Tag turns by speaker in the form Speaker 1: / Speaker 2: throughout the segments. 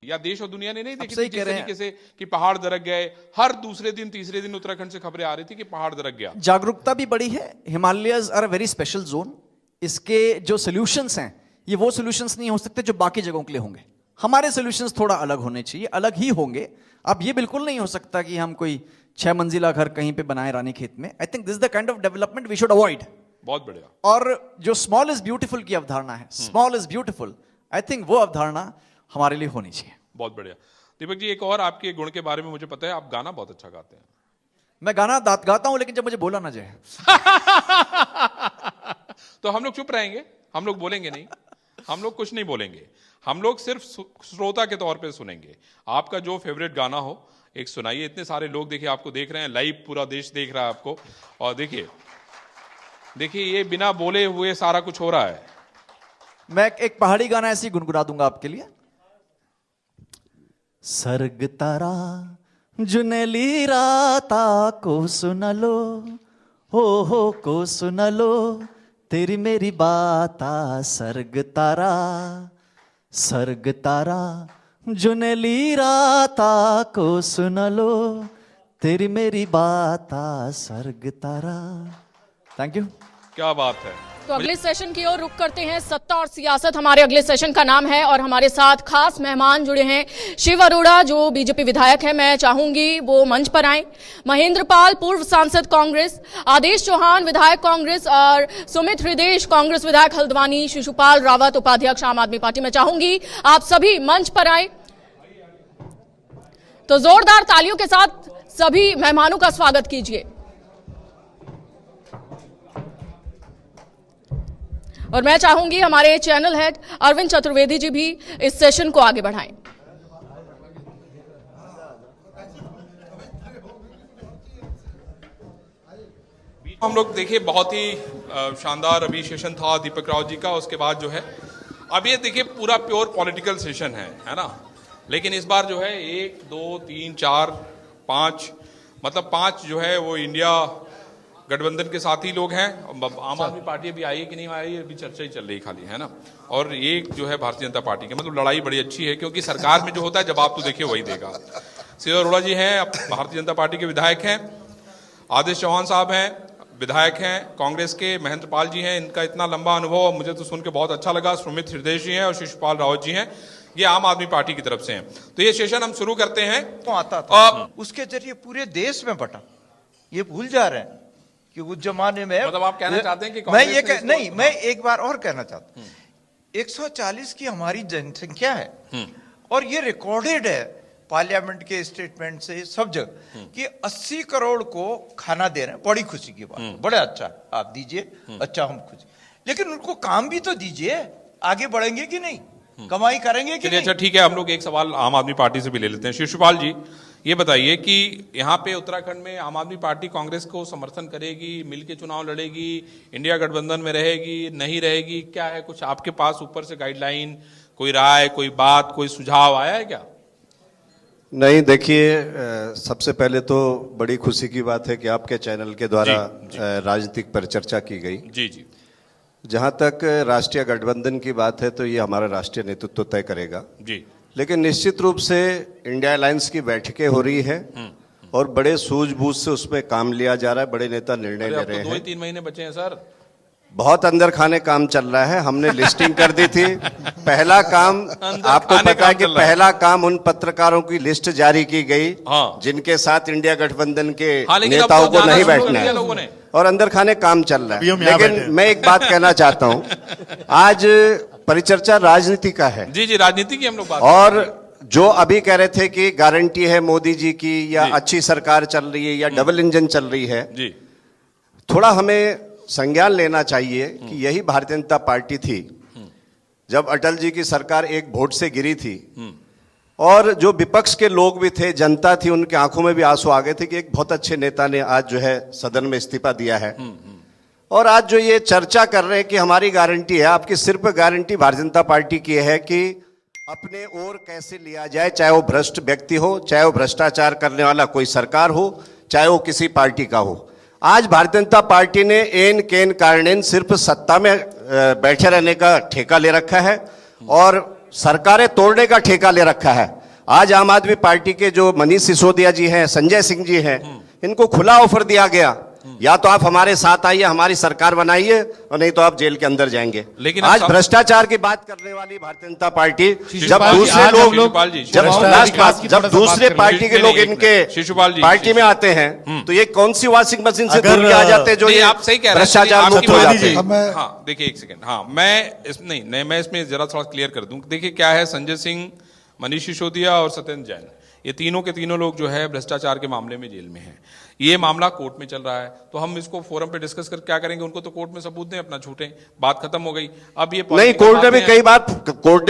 Speaker 1: या देश और दुनिया ने नहीं देखी
Speaker 2: सही
Speaker 1: थी
Speaker 2: कह
Speaker 1: जिस
Speaker 2: रहे
Speaker 1: तरीके से कि पहाड़ दरक गए। हर दूसरे दिन तीसरे दिन उत्तराखंड से खबरें आ रही थी कि पहाड़ दरक गया।
Speaker 2: जागरूकता भी बढ़ी है। Himalayas are a very special zone. इसके जो सॉल्यूशंस हैं ये वो सॉल्यूशंस नहीं हो सकते जो बाकी जगहों के लिए होंगे। हमारे सॉल्यूशंस थोड़ा अलग होने चाहिए, अलग ही होंगे। अब ये बिल्कुल नहीं हो सकता कि हम कोई 6 मंजिला घर कहीं पे बनाए रानीखेत में। I think this is the kind of development we should avoid.
Speaker 1: बहुत बढ़िया।
Speaker 2: और जो स्मॉल इज ब्यूटीफुल की अवधारणा है, small is beautiful, I think वो अवधारणा हमारे लिए होनी चाहिए।
Speaker 1: बहुत बढ़िया। दीपक जी, एक और आपके गुण के बारे में मुझे पता है, आप गाना बहुत अच्छा गाते हैं।
Speaker 2: मैं गाना गाता हूं, लेकिन जब मुझे बोला ना जाए
Speaker 1: तो हम लोग चुप रहेंगे, हम लोग बोलेंगे नहीं, हम लोग कुछ नहीं बोलेंगे, हम लोग सिर्फ श्रोता के तौर पे सुनेंगे। आपका जो फेवरेट गाना हो एक सुनाइए। इतने सारे लोग देखिए आपको देख रहे हैं, लाइव पूरा देश देख रहा है आपको। और देखिए देखिए ये बिना बोले हुए सारा कुछ हो रहा है।
Speaker 2: मैं एक पहाड़ी गाना ऐसे ही गुनगुना दूंगा आपके लिए। सर्ग तारा जुनेली राता को सुन लो, हो को सुन लो, तेरी मेरी बाता। सर्ग तारा जुनेली राता को सुन लो, तेरी मेरी बाता। सर्ग तारा। Thank you.
Speaker 1: क्या बात है।
Speaker 3: तो अगले सेशन की ओर रुख करते हैं। सत्ता और सियासत हमारे अगले सेशन का नाम है और हमारे साथ खास मेहमान जुड़े हैं। शिव अरोड़ा जो बीजेपी विधायक है, मैं चाहूंगी वो मंच पर आए। महेंद्र पाल पूर्व सांसद कांग्रेस, आदेश चौहान विधायक कांग्रेस और सुमित हृदयेश कांग्रेस विधायक हल्द्वानी, शिशुपाल रावत उपाध्यक्ष आम आदमी पार्टी। मैं चाहूंगी आप सभी मंच पर आए। तो जोरदार तालियों के साथ सभी मेहमानों का स्वागत कीजिए। और मैं चाहूंगी हमारे चैनल हेड अरविंद चतुर्वेदी जी भी इस सेशन को आगे बढ़ाएं।
Speaker 1: हम लोग देखिए बहुत ही शानदार अभी सेशन था दीपक राव जी का। उसके बाद जो है अब ये देखिए पूरा प्योर पॉलिटिकल सेशन है ना। लेकिन इस बार जो है 1 2 3 4 5 मतलब 5 जो है वो इंडिया गठबंधन के साथी लोग हैं। आम आदमी पार्टी अभी आई है कि नहीं आई है, अभी चर्चा ही चल रही खाली, है ना। और एक जो है भारतीय जनता पार्टी की, मतलब लड़ाई बड़ी अच्छी है क्योंकि सरकार में जो होता है जवाब तो देखिए वही देगा। शिव अरोड़ा जी हैं, भारतीय जनता पार्टी के विधायक हैं। आदेश चौहान साहब हैं, विधायक हैं कांग्रेस के। महेंद्र पाल जी हैं, इनका इतना लंबा अनुभव मुझे तो सुन के बहुत अच्छा लगा। सुमित हृदयेश जी हैं और शिशुपाल रावत जी हैं, ये आम आदमी पार्टी की तरफ से हैं। तो ये सेशन हम शुरू करते हैं।
Speaker 4: तो आता था उसके जरिए पूरे देश में बटा, ये भूल जा रहे हैं कि उस जमाने में,
Speaker 1: मतलब आप कहना चाहते हैं कि
Speaker 4: मैं एक बार और कहना चाहता हूं। 140 की हमारी जनसंख्या है और ये रिकॉर्डेड है पार्लियामेंट के स्टेटमेंट से सब जगह कि 80 करोड़ को खाना दे रहे हैं। बड़ी खुशी की बात, बड़ा अच्छा आप दीजिए, अच्छा हम खुशी, लेकिन उनको काम भी तो दीजिए। आगे बढ़ेंगे कि नहीं, कमाई करेंगे कि नहीं?
Speaker 1: अच्छा ठीक है, हम लोग एक सवाल आम आदमी पार्टी से भी ले लेते हैं। शिशुपाल जी ये बताइए कि यहाँ पे उत्तराखंड में आम आदमी पार्टी कांग्रेस को समर्थन करेगी, मिलके चुनाव लड़ेगी, इंडिया गठबंधन में रहेगी, नहीं रहेगी, क्या है कुछ आपके पास ऊपर से गाइडलाइन, कोई राय, कोई बात, कोई सुझाव आया है क्या?
Speaker 5: नहीं, देखिए सबसे पहले तो बड़ी खुशी की बात है कि आपके चैनल के द्वारा राजनीतिक परिचर्चा की गई।
Speaker 1: जी जी।
Speaker 5: जहां तक राष्ट्रीय गठबंधन की बात है तो ये हमारा राष्ट्रीय नेतृत्व तय करेगा
Speaker 1: जी।
Speaker 5: लेकिन निश्चित रूप से इंडिया अलायंस की बैठकें हो रही है और बड़े सूझबूझ से उसमें काम लिया जा रहा है। बड़े नेता निर्णय ले रहे हैं।
Speaker 1: 2-3 महीने बचे हैं सर।
Speaker 5: बहुत अंदर खाने काम चल रहा है। हमने लिस्टिंग कर दी थी। पहला काम आपको पता है कि पहला काम उन पत्रकारों की लिस्ट जारी की गई जिनके साथ इंडिया गठबंधन के नेताओं को नहीं बैठना है, और अंदर खाने काम चल रहा है। लेकिन मैं एक बात कहना चाहता हूं, आज परिचर्चा राजनीति का है।
Speaker 1: जी जी, राजनीति की हम लोग बात।
Speaker 5: और जो अभी कह रहे थे कि गारंटी है मोदी जी की या अच्छी सरकार चल रही है या डबल इंजन चल रही है जी, थोड़ा हमें संज्ञान लेना चाहिए कि यही भारतीय जनता पार्टी थी जब अटल जी की सरकार एक वोट से गिरी थी और जो विपक्ष के लोग भी थे, जनता थी, उनके आंखों में भी आंसू आ गए थे कि एक बहुत अच्छे नेता ने आज जो है सदन में इस्तीफा दिया है। और आज जो ये चर्चा कर रहे हैं कि हमारी गारंटी है, आपकी सिर्फ गारंटी भारतीय जनता पार्टी की है कि अपने ओर कैसे लिया जाए, चाहे वो भ्रष्ट व्यक्ति हो, चाहे वो भ्रष्टाचार करने वाला कोई सरकार हो, चाहे वो किसी पार्टी का हो। आज भारतीय जनता पार्टी ने एन केन कारणेन सिर्फ सत्ता में बैठे रहने का ठेका ले रखा है और सरकारें तोड़ने का ठेका ले रखा है। आज आम आदमी पार्टी के जो मनीष सिसोदिया जी हैं, संजय सिंह जी हैं, इनको खुला ऑफर दिया गया, या तो आप हमारे साथ आइए, हमारी सरकार बनाइए, और नहीं तो आप जेल के अंदर जाएंगे।
Speaker 1: लेकिन
Speaker 5: आज भ्रष्टाचार की बात करने वाली भारतीय जनता पार्टी, जब दूसरे दूसरे पार्टी के लोग इनके पार्टी में आते हैं, तो ये कौन सी वॉशिंग मशीन से दूर आ जाते हैं जो ये
Speaker 1: आप सही कह रहे हैं,
Speaker 5: भ्रष्टाचार मुक्त हो जाते हैं।
Speaker 1: हाँ देखिए एक सेकंड, हाँ मैं इसमें जरा थोड़ा क्लियर कर दूं। देखिए क्या है, संजय सिंह, मनीष सिसोदिया और सत्येंद्र जैन, ये तीनों के तीनों लोग जो है भ्रष्टाचार के मामले में जेल में हैं। ये मामला कोर्ट में चल रहा है, तो हम इसको फोरम पे डिस्कस कर क्या करेंगे, उनको तो कोर्ट में सबूत दें, अपना छूटें, बात खत्म हो गई। अब ये
Speaker 5: नहीं, कोर्ट ने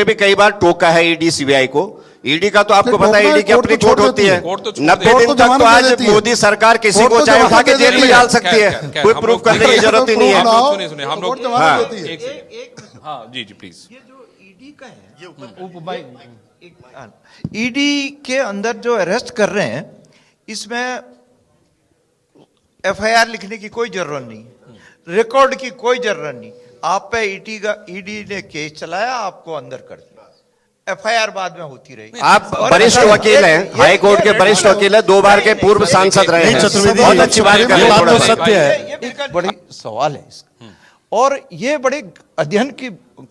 Speaker 5: भी कई बार टोका है ईडी सीबीआई को। ईडी का तो आपको पता है, ईडी की अपनी छूट होती है, 90 दिन तक। तो आज मोदी सरकार किसी को चाहे उठा के जेल में डाल सकती है, कोई प्रूफ करने की जरूरत ही नहीं है।
Speaker 1: सुनिए हम लोग, हाँ जी प्लीज।
Speaker 4: ये जो ईडी का है, ईडी के अंदर जो अरेस्ट कर रहे हैं, इसमें एफआईआर लिखने की कोई जरूरत नहीं, रिकॉर्ड की कोई जरूरत नहीं। आप पे ईडी ने केस चलाया, आपको अंदर कर दिया, एफआईआर बाद में होती रही।
Speaker 5: आप वरिष्ठ वकील हैं, हाई कोर्ट के वरिष्ठ वकील हैं, 2 बार के पूर्व सांसद रहे हैं, बहुत अच्छी बात कर रहे हैं।
Speaker 4: सत्य है, ये बड़ी सवाल है इसका, और ये बड़े अध्ययन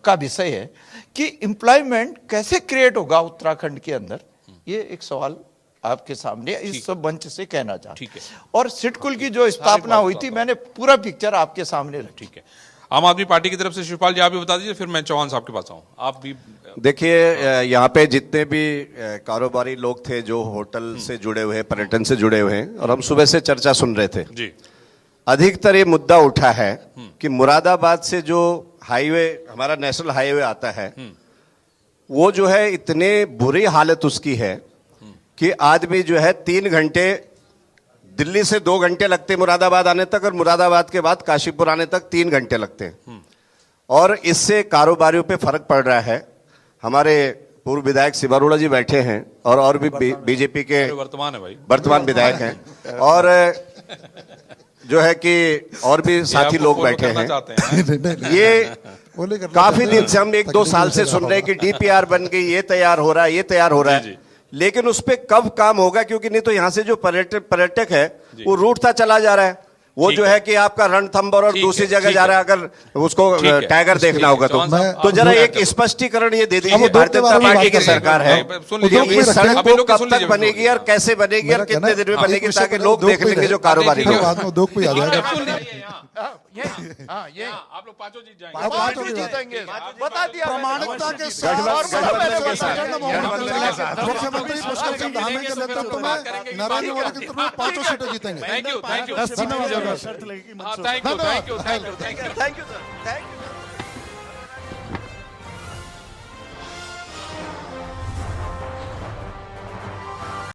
Speaker 4: का विषय है कि एम्प्लॉयमेंट कैसे क्रिएट होगा उत्तराखंड के अंदर। ये एक सवाल आपके सामने इस सब मंच से कहना चाहता हूं। और सिडकुल की जो स्थापना हुई थी, मैंने पूरा पिक्चर आपके सामने रखा।
Speaker 1: ठीक है, आम आदमी पार्टी की तरफ से शिवपाल जी आप भी बता दीजिए, फिर मैं चौहान साहब के पास आऊं। आप भी
Speaker 5: देखिए, यहाँ पे जितने भी कारोबारी लोग थे जो होटल से जुड़े हुए, पर्यटन से जुड़े हुए हैं, और हम सुबह से चर्चा सुन रहे थे जी, अधिकतर ये मुद्दा उठा है कि मुरादाबाद से जो हाईवे, हमारा नेशनल हाईवे आता है, वो जो है इतने बुरी हालत उसकी है कि आदमी जो है 3 घंटे, दिल्ली से 2 घंटे लगते मुरादाबाद आने तक, और मुरादाबाद के बाद काशीपुर आने तक 3 घंटे लगते हैं। और इससे कारोबारियों पे फर्क पड़ रहा है। हमारे पूर्व विधायक शिव अरोड़ा जी बैठे हैं, और भी बीजेपी के वर्तमान विधायक हैं, और जो है कि और भी साथी लोग बैठे हैं। ये काफी दिन से हम 1-2 साल से सुन रहे हैं कि डीपीआर बन गई, ये तैयार हो रहा है, ये तैयार हो रहा है, लेकिन उस पे कब काम होगा? क्योंकि नहीं तो यहाँ से जो पर्यटक है वो रूठता चला जा रहा है। वो जो है कि आपका रणथंभौर और दूसरी जगह जा रहा है, अगर उसको टाइगर देखना होगा तो जरा एक स्पष्टीकरण ये दे दीजिए। भारतीय जनता पार्टी की सरकार है, इस सड़क को कब तक बनेगी और कैसे बनेगी और कितने दिन में बनेगी, ताकि लोग देख लेंगे जो कारोबारी लोग।
Speaker 1: आप लोग पांचों जीत जाएंगे,
Speaker 4: बता दिया
Speaker 6: प्रामाणिकता के साथ मुख्यमंत्री पुष्कर सिंह धामी के नेतृत्व में नरेंद्र मोदी के नेतृत्व में 5 सीटें जीतेंगे।
Speaker 1: थैंक यू
Speaker 6: शर्त लगेगी।
Speaker 1: Thank you.